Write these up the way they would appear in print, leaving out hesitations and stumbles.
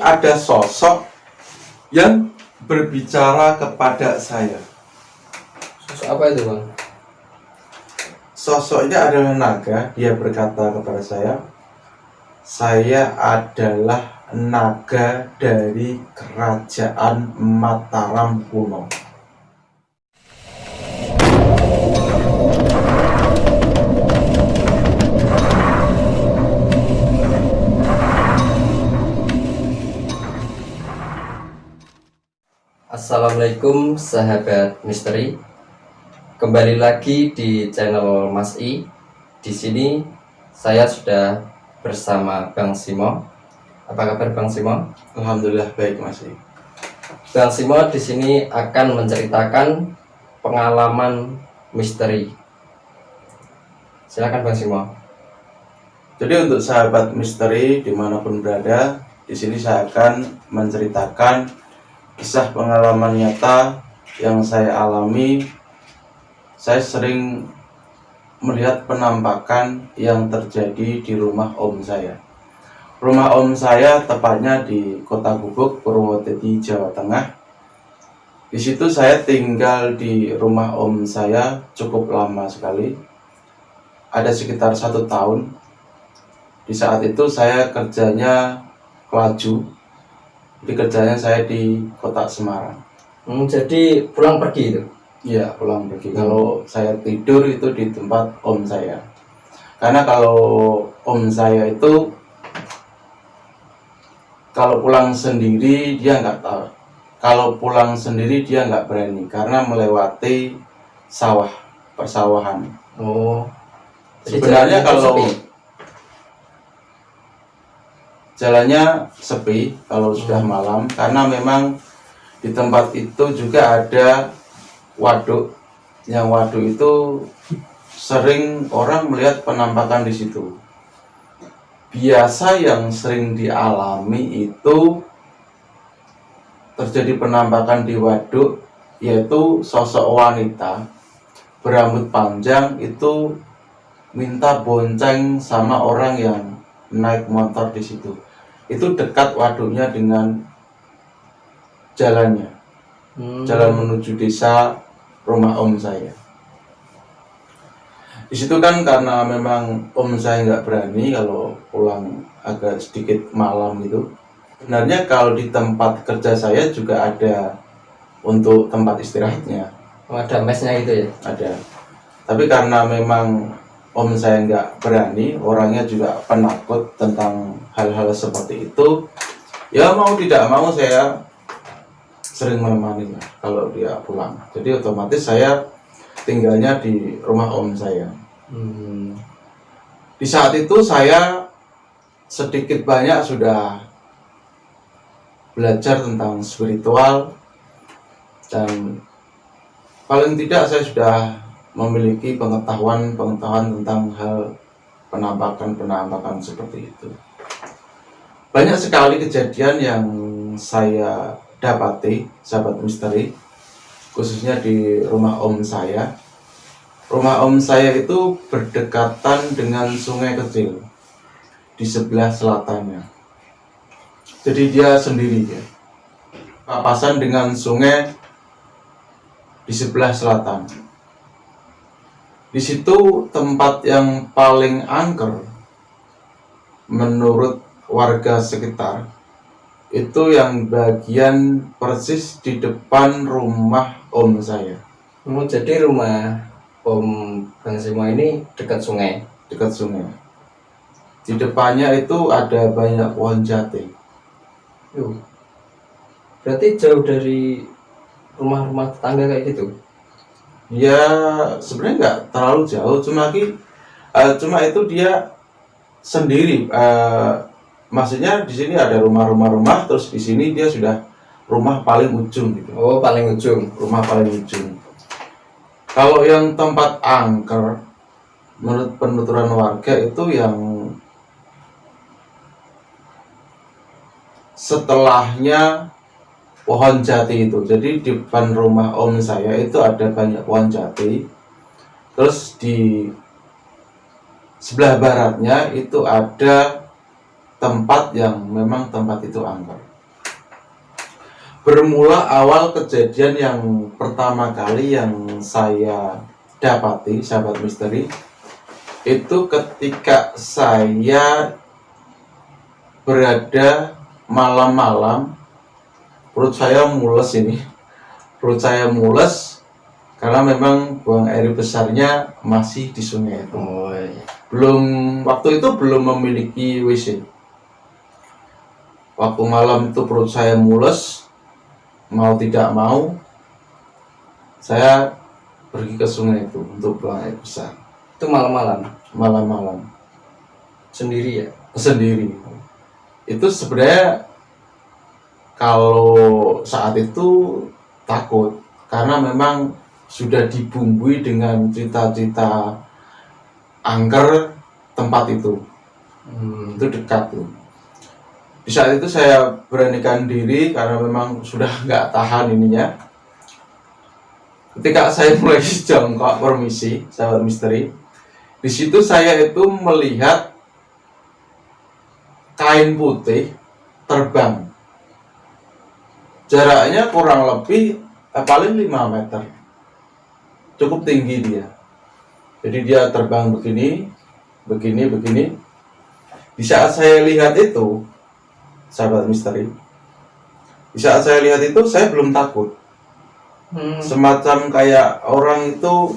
ada sosok yang berbicara kepada saya. Sosok apa itu, Bang? Sosoknya adalah naga. Dia berkata kepada saya adalah naga dari kerajaan Mataram kuno. Assalamualaikum sahabat misteri. Kembali lagi di channel Mas I. Di sini saya sudah bersama Bang Simo. Apa kabar Bang Simo? Alhamdulillah baik, Mas. Bang Simo di sini akan menceritakan pengalaman misteri. Silakan Bang Simo. Jadi untuk sahabat misteri dimanapun berada, di sini saya akan menceritakan kisah pengalaman nyata yang saya alami. Saya sering melihat penampakan yang terjadi di rumah om saya. Rumah om saya tepatnya di Kota Gubuk, Purwodadi, Jawa Tengah. Di situ saya tinggal di rumah om saya cukup lama sekali. Ada sekitar 1 tahun. Di saat itu saya kerjanya kelaju. Jadi kerjanya saya di kota Semarang. Jadi pulang pergi itu? Iya, pulang pergi. Kalau saya tidur itu di tempat om saya. Karena kalau om saya itu kalau pulang sendiri dia nggak tahu. Kalau pulang sendiri dia nggak berani karena melewati sawah, persawahan. Oh. Sebenarnya kalau jalannya sepi kalau sudah malam, karena memang di tempat itu juga ada waduk. Yang waduk itu sering orang melihat penampakan di situ. Biasa yang sering dialami itu terjadi penampakan di waduk, yaitu sosok wanita berambut panjang itu minta bonceng sama orang yang naik motor di situ. Itu dekat waduknya dengan jalannya, jalan menuju desa rumah om saya. Di situ kan karena memang om saya nggak berani kalau pulang agak sedikit malam itu. Sebenarnya kalau di tempat kerja saya juga ada untuk tempat istirahatnya. Oh, ada mesnya gitu ya? Ada. Tapi karena memang om saya nggak berani, orangnya juga penakut tentang hal-hal seperti itu. Ya mau tidak mau saya sering menemani kalau dia pulang. Jadi otomatis saya tinggalnya di rumah om saya. Di saat itu saya sedikit banyak sudah belajar tentang spiritual, dan paling tidak saya sudah memiliki pengetahuan tentang hal penampakan seperti itu. Banyak sekali kejadian yang saya dapati, sahabat misteri, khususnya di rumah om saya. Rumah om saya itu berdekatan dengan sungai kecil di sebelah selatannya. Jadi dia sendiri ya, papasan dengan sungai di sebelah selatan. Di situ tempat yang paling angker menurut warga sekitar itu yang bagian persis di depan rumah om saya. Jadi rumah om Bang Simo ini dekat sungai? Dekat sungai. Di depannya itu ada banyak pohon jati. Berarti jauh dari rumah-rumah tetangga kayak gitu? Ya sebenarnya nggak terlalu jauh, cuma itu dia sendiri. Maksudnya di sini ada rumah, terus di sini dia sudah rumah paling ujung gitu. Oh, paling ujung. Rumah paling ujung. Kalau yang tempat angker, menurut penuturan warga itu yang setelahnya pohon jati itu. Jadi di depan rumah om saya itu ada banyak pohon jati. Terus di sebelah baratnya itu ada tempat yang memang tempat itu angker. Bermula awal kejadian yang pertama kali yang saya dapati, sahabat misteri, itu ketika saya berada malam-malam, perut saya mules ini. Perut saya mules karena memang buang air besarnya masih di sungai itu. Oh iya. Waktu itu belum memiliki WC. Waktu malam itu perut saya mules, mau tidak mau saya pergi ke sungai itu untuk buang air besar. Itu malam-malam Malam-malam sendiri ya? sendiri. Itu sebenarnya kalau saat itu takut karena memang sudah dibumbui dengan cerita-cerita angker tempat itu. Itu dekat tuh. Di saat itu saya beranikan diri karena memang sudah nggak tahan ininya. Ketika saya mulai jongkok, permisi, sahabat misteri, di situ saya itu melihat kain putih terbang. Jaraknya kurang lebih paling 5 meter. Cukup tinggi dia. Jadi dia terbang begini, begini, begini. Di saat saya lihat itu, sahabat misteri, di saat saya lihat itu saya belum takut. Semacam kayak orang itu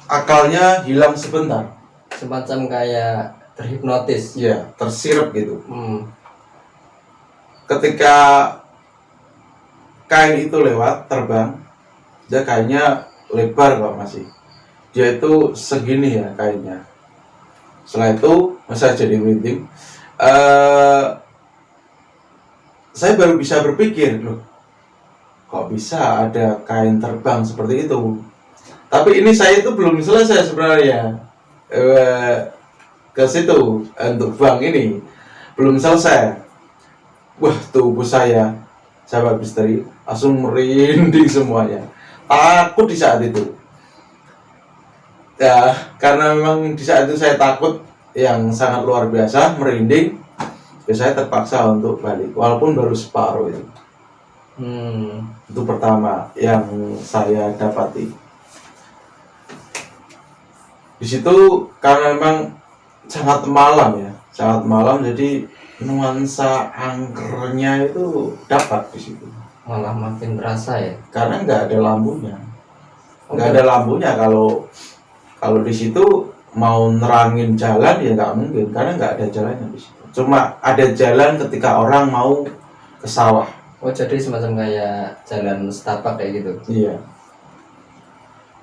akalnya hilang sebentar. Semacam kayak terhipnotis. Ya, tersirap gitu. Ketika kain itu lewat terbang, dia kainnya lebar kok masih. Dia itu segini ya kainnya. Setelah itu masa jadi merinding. Saya baru bisa berpikir, loh, kok bisa ada kain terbang seperti itu. Tapi ini saya itu belum selesai sebenarnya ke situ untuk buang ini belum selesai. Wah, tubuh saya, sahabat misteri, langsung merinding semuanya. Takut di saat itu. Ya, karena memang di saat itu saya takut yang sangat luar biasa, merinding. Ya, saya terpaksa untuk balik, walaupun baru separuh itu. Itu pertama yang saya dapati. Di situ karena memang sangat malam ya, sangat malam, jadi nuansa angkernya itu dapat di situ. Malah makin terasa ya? Karena nggak ada lampunya, nggak ada lampunya. Kalau di situ mau nerangin jalan ya nggak mungkin, karena nggak ada jalannya di situ. Cuma ada jalan ketika orang mau ke sawah. Oh, jadi semacam kayak jalan setapak kayak gitu? Iya.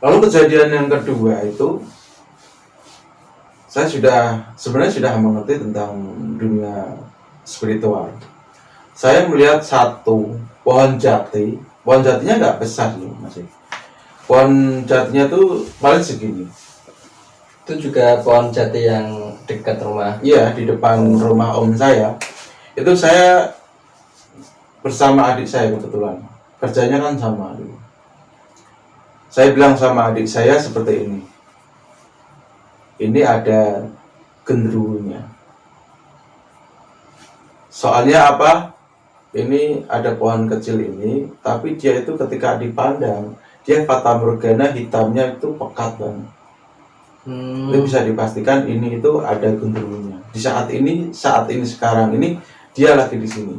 Lalu kejadian yang kedua itu, saya sebenarnya sudah mengerti tentang dunia spiritual. Saya melihat satu pohon jati. Pohon jatinya nggak besar sih, masih. Pohon jatinya tuh paling segini. Itu juga pohon jati yang dekat rumah? Iya, di depan rumah om saya. Itu saya bersama adik saya kebetulan. Kerjanya kan sama dulu. Saya bilang sama adik saya seperti ini. Ini ada genderuwonya. Soalnya apa? Ini ada pohon kecil ini, tapi dia itu ketika dipandang, dia fata morgana hitamnya itu pekat banget. Itu bisa dipastikan ini itu ada genderuwonya. Di saat ini sekarang ini dia lagi di sini.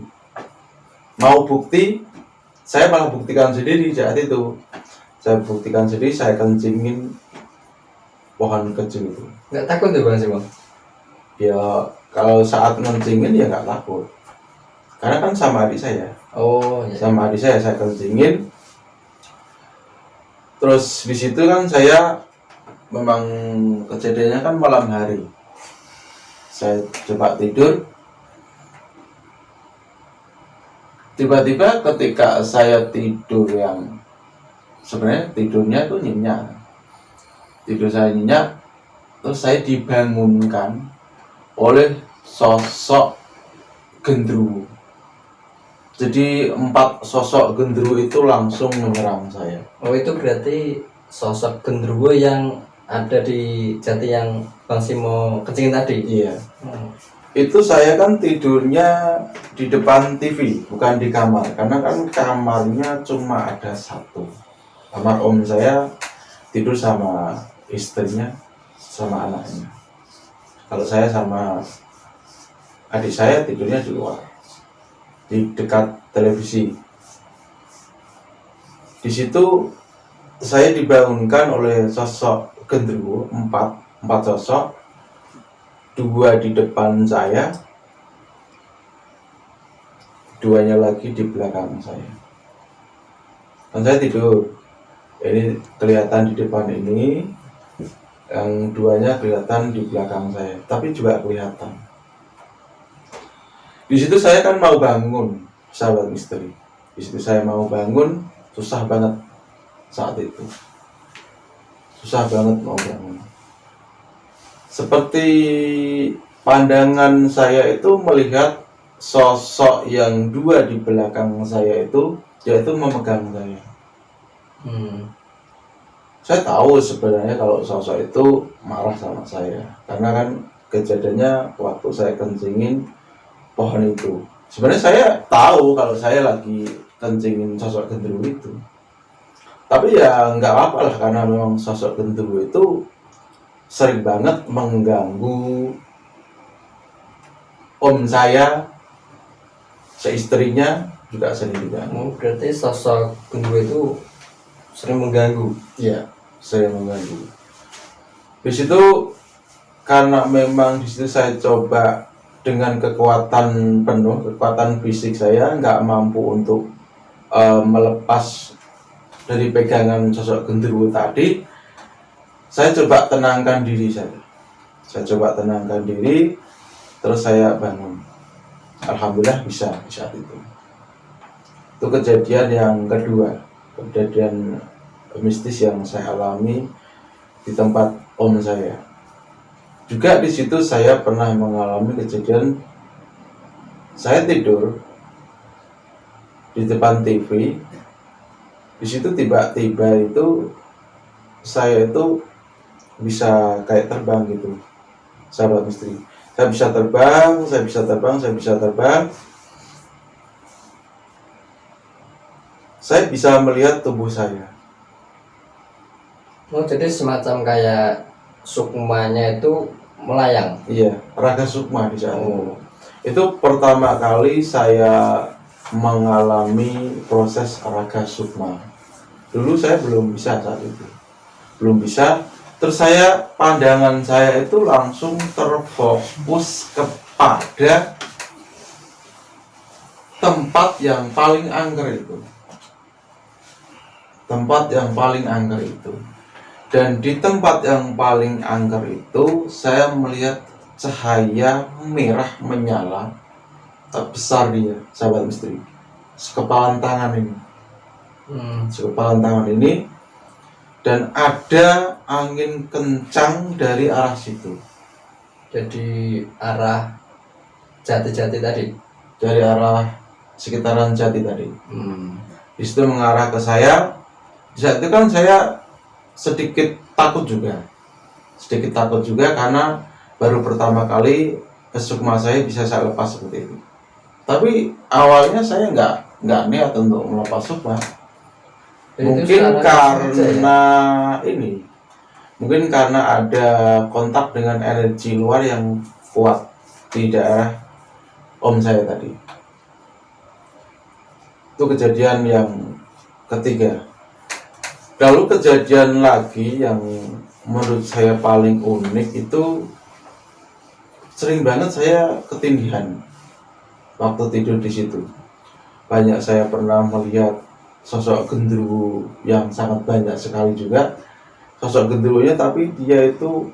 Mau bukti, saya malah buktikan sendiri saat itu. Saya buktikan sendiri, saya kencingin pohon kecil itu. Nggak takut tuh Bang Simon? Ya kalau saat kencingin ya nggak takut. Karena kan sama adik saya. Oh ya. Sama adik saya kencingin. Terus di situ kan saya memang kejadiannya kan malam hari. Saya coba tidur. Tiba-tiba ketika saya tidur yang sebenarnya tidurnya tuh nyenyak. Tidur saya nyenyak, terus saya dibangunkan oleh sosok genderuwo. Jadi 4 sosok genderuwo itu langsung menyerang saya. Oh, itu berarti sosok genderuwo yang ada di jati yang Bang Simo kencingin tadi? Iya. Itu saya kan tidurnya di depan TV, bukan di kamar. Karena kan kamarnya cuma ada satu. Kamar om saya tidur sama istrinya, sama anaknya. Kalau saya sama adik saya tidurnya di luar, di dekat televisi. Di situ saya dibangunkan oleh sosok genderuwo, empat sosok, dua di depan saya, duanya lagi di belakang saya. Dan saya tidur, ini kelihatan di depan ini, yang duanya kelihatan di belakang saya, tapi juga kelihatan. Di situ saya kan mau bangun, sahabat misteri. Di situ saya mau bangun, susah banget saat itu. Susah banget mau bangun. Seperti pandangan saya itu melihat sosok yang dua di belakang saya itu, yaitu memegang saya. Saya tahu sebenarnya kalau sosok itu marah sama saya, karena kan kejadiannya waktu saya kencingin pohon itu. Sebenarnya saya tahu kalau saya lagi kencingin sosok genderuwo itu, tapi ya nggak apa lah, karena memang sosok genderuwo itu sering banget mengganggu om saya, seistrinya juga sering diganggu. Berarti sosok genderuwo itu sering mengganggu. Iya, sering mengganggu. Di situ karena memang di situ saya coba dengan kekuatan penuh, kekuatan fisik saya nggak mampu untuk melepas dari pegangan sosok genderuwo tadi. Saya coba tenangkan diri saya. Saya coba tenangkan diri, terus saya bangun. Alhamdulillah bisa di saat itu. Itu kejadian yang kedua, kejadian mistis yang saya alami di tempat om saya. Juga di situ saya pernah mengalami kejadian saya tidur di depan TV. Di situ tiba-tiba itu saya itu bisa kayak terbang gitu, sahabat misteri. Saya bisa terbang, saya bisa terbang, saya bisa terbang. Saya bisa melihat tubuh saya. Jadi semacam kayak sukmanya itu melayang. Iya, raga sukma di saat itu. Itu pertama kali saya mengalami proses raga sukma. Dulu saya belum bisa saat itu, belum bisa. Terus pandangan saya itu langsung terfokus kepada tempat yang paling angker itu. Tempat yang paling angker itu. Dan di tempat yang paling angker itu saya melihat cahaya merah menyala, besar dia, sahabat misteri. Sekepalan tangan ini. Sekepalan tangan ini. Dan ada angin kencang dari arah situ. Jadi arah Jati-Jati tadi. Dari arah sekitaran Jati tadi. Di situ mengarah ke saya. Di saat itu kan saya sedikit takut juga. Sedikit takut juga karena baru pertama kali sukma saya bisa saya lepas seperti itu. Tapi awalnya saya nggak niat untuk melepas sukma. Mungkin karena ini, mungkin karena ada kontak dengan energi luar yang kuat di daerah om saya tadi. Itu kejadian yang ketiga. Lalu kejadian lagi yang menurut saya paling unik itu sering banget saya ketindihan waktu tidur di situ. Banyak saya pernah melihat sosok genderuwo yang sangat banyak sekali juga. Sosok genderuwonya tapi dia itu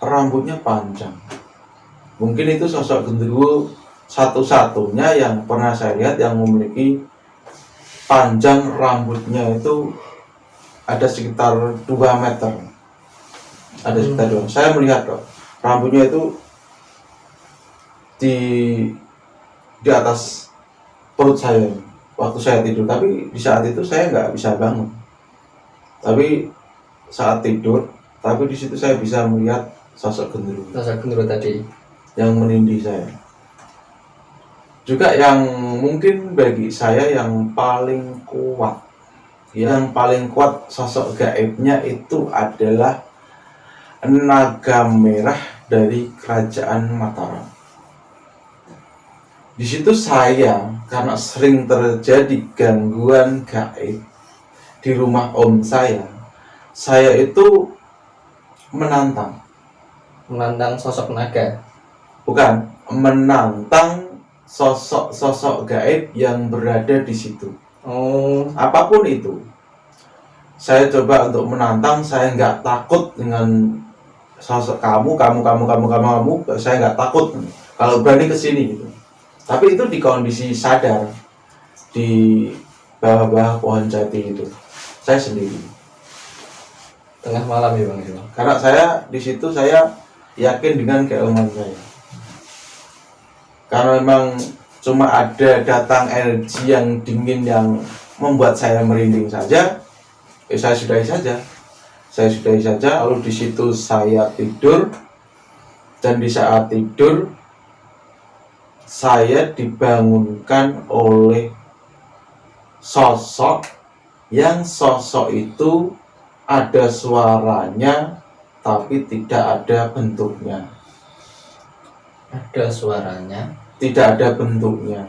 rambutnya panjang. Mungkin itu sosok genderuwo satu-satunya yang pernah saya lihat yang memiliki panjang rambutnya itu ada sekitar 2 meter. Ada sekitar 2. Saya melihat loh, rambutnya itu di atas perut saya waktu saya tidur, tapi di saat itu saya nggak bisa bangun. Tapi saat tidur, tapi di situ saya bisa melihat sosok genderuwo. Sosok genderuwo tadi. yang menindih saya. Juga yang mungkin bagi saya yang paling kuat, sosok gaibnya itu adalah naga merah dari kerajaan Mataram. Di situ saya, karena sering terjadi gangguan gaib di rumah om saya itu menantang sosok naga. Bukan, menantang sosok gaib yang berada di situ. Oh, Apapun itu, saya coba untuk menantang. Saya nggak takut dengan sosok kamu, saya nggak takut kalau berani kesini gitu. Tapi itu di kondisi sadar, di bawah-bawah pohon jati itu, saya sendiri. tengah malam ya Bang. Karena saya di situ saya yakin dengan keilmuan saya. Karena memang cuma ada datang energi yang dingin yang membuat saya merinding saja, saya sudahi saja. Lalu di situ saya tidur, dan di saat tidur saya dibangunkan oleh sosok itu ada suaranya tapi tidak ada bentuknya. Ada suaranya, tidak ada bentuknya.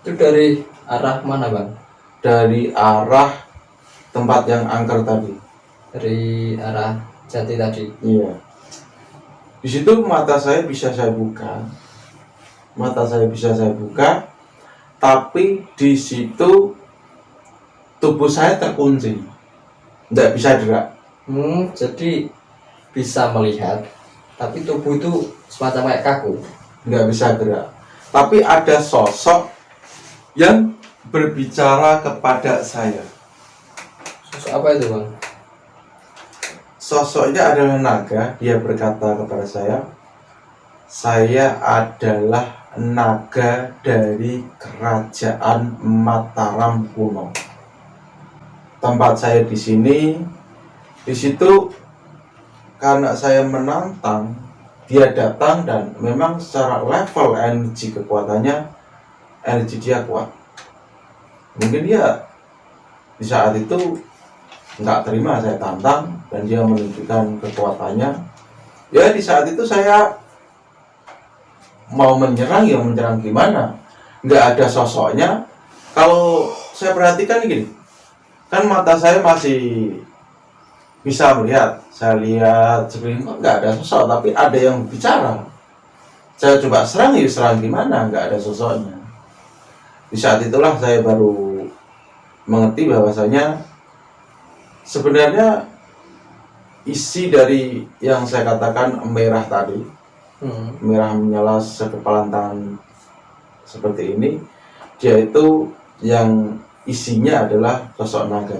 itu dari arah mana Bang? Dari arah tempat yang angker tadi. Dari arah jati tadi. Iya. Di situ mata saya bisa saya buka, tapi di situ tubuh saya terkunci, tidak bisa gerak. Jadi bisa melihat, tapi tubuh itu semacam kayak kaku. Nggak bisa gerak. Tapi ada sosok yang berbicara kepada saya. Sosok apa itu Bang? Sosoknya adalah naga. Dia berkata kepada saya adalah naga dari kerajaan Mataram kuno. Tempat saya di sini, di situ karena saya menantang, dia datang dan memang secara level energi kekuatannya, energi dia kuat. Mungkin dia di saat itu nggak terima saya tantang dan dia menunjukkan kekuatannya. Ya di saat itu saya mau menyerang, ya menyerang gimana? Nggak ada sosoknya. Kalau saya perhatikan gini, kan mata saya masih bisa melihat. Saya lihat sekeliling, kok nggak ada sosok, tapi ada yang bicara. Saya coba serang, ya serang gimana? Nggak ada sosoknya. Di saat itulah saya baru mengerti bahwasanya sebenarnya isi dari yang saya katakan merah tadi, merah menyala sekepalan tangan seperti ini, dia itu yang isinya adalah sosok naga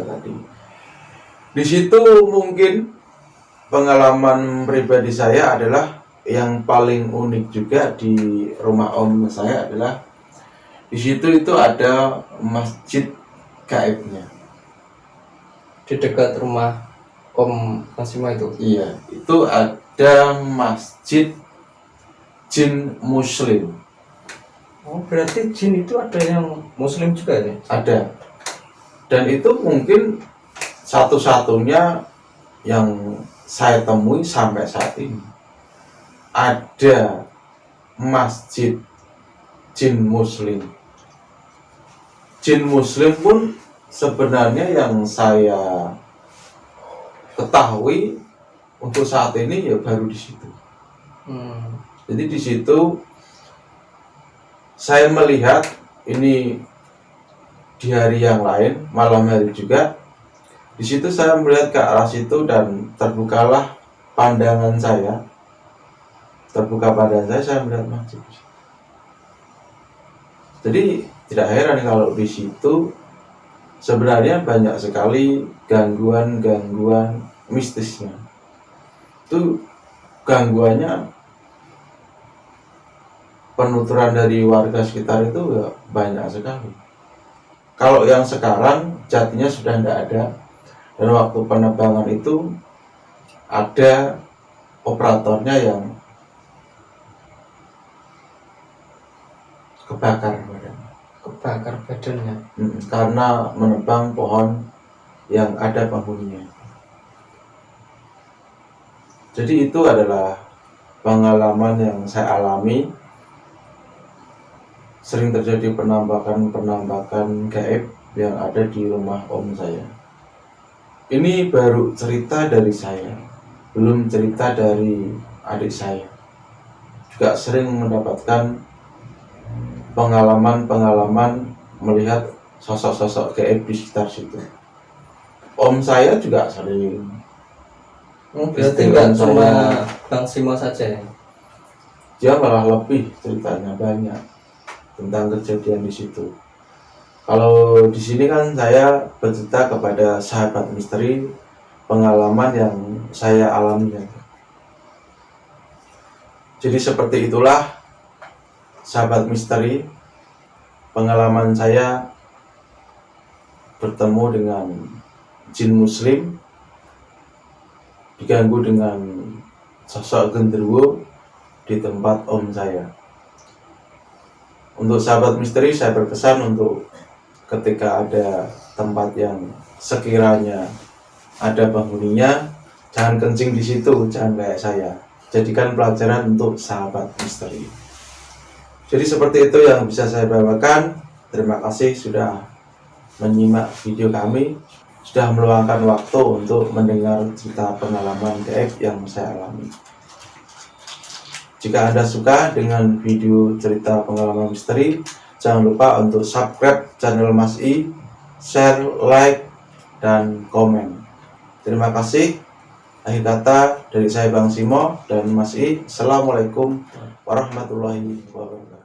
tadi. Di situ mungkin pengalaman pribadi saya adalah yang paling unik juga di rumah om saya adalah di situ itu ada masjid gaibnya. Di dekat rumah Om Masima itu? Iya, itu ada masjid jin muslim. Oh, berarti jin itu ada yang muslim juga ya? Ada. Dan itu mungkin satu-satunya yang saya temui sampai saat ini. Ada masjid jin muslim. Jin muslim pun sebenarnya yang saya ketahui untuk saat ini ya baru di situ. Jadi di situ saya melihat ini di hari yang lain, malam hari juga. Di situ saya melihat ke arah situ dan terbuka pandangan saya, saya melihat masjid. Jadi tidak heran kalau di situ sebenarnya banyak sekali gangguan mistisnya. Itu gangguannya penuturan dari warga sekitar itu ya banyak sekali. Kalau yang sekarang jatinya sudah tidak ada, dan waktu penebangan itu ada operatornya yang kebakar badannya. Kebakar badannya. Karena menebang pohon yang ada penghuninya. Jadi itu adalah pengalaman yang saya alami. Sering terjadi penambakan gaib yang ada di rumah om saya. Ini baru cerita dari saya, belum cerita dari adik saya. Juga sering mendapatkan pengalaman melihat sosok-sosok gaib di sekitar situ. Om saya juga sering. Berarti nggak cuma Bang Simo saja ya? Dia malah lebih ceritanya banyak tentang kejadian di situ. Kalau di sini kan saya bercerita kepada sahabat misteri pengalaman yang saya alami. Jadi seperti itulah sahabat misteri, pengalaman saya bertemu dengan jin muslim, diganggu dengan sosok genderuwo di tempat om saya. Untuk sahabat misteri saya berpesan untuk ketika ada tempat yang sekiranya ada penghuninya, jangan kencing di situ, jangan kayak saya. Jadikan pelajaran untuk sahabat misteri. Jadi seperti itu yang bisa saya bawakan. Terima kasih sudah menyimak video kami, sudah meluangkan waktu untuk mendengar cerita pengalaman gaib yang saya alami. Jika Anda suka dengan video cerita pengalaman misteri, jangan lupa untuk subscribe channel Mas I, share, like, dan komen. Terima kasih. Akhir kata dari saya Bang Simo dan Mas I. Assalamualaikum warahmatullahi wabarakatuh.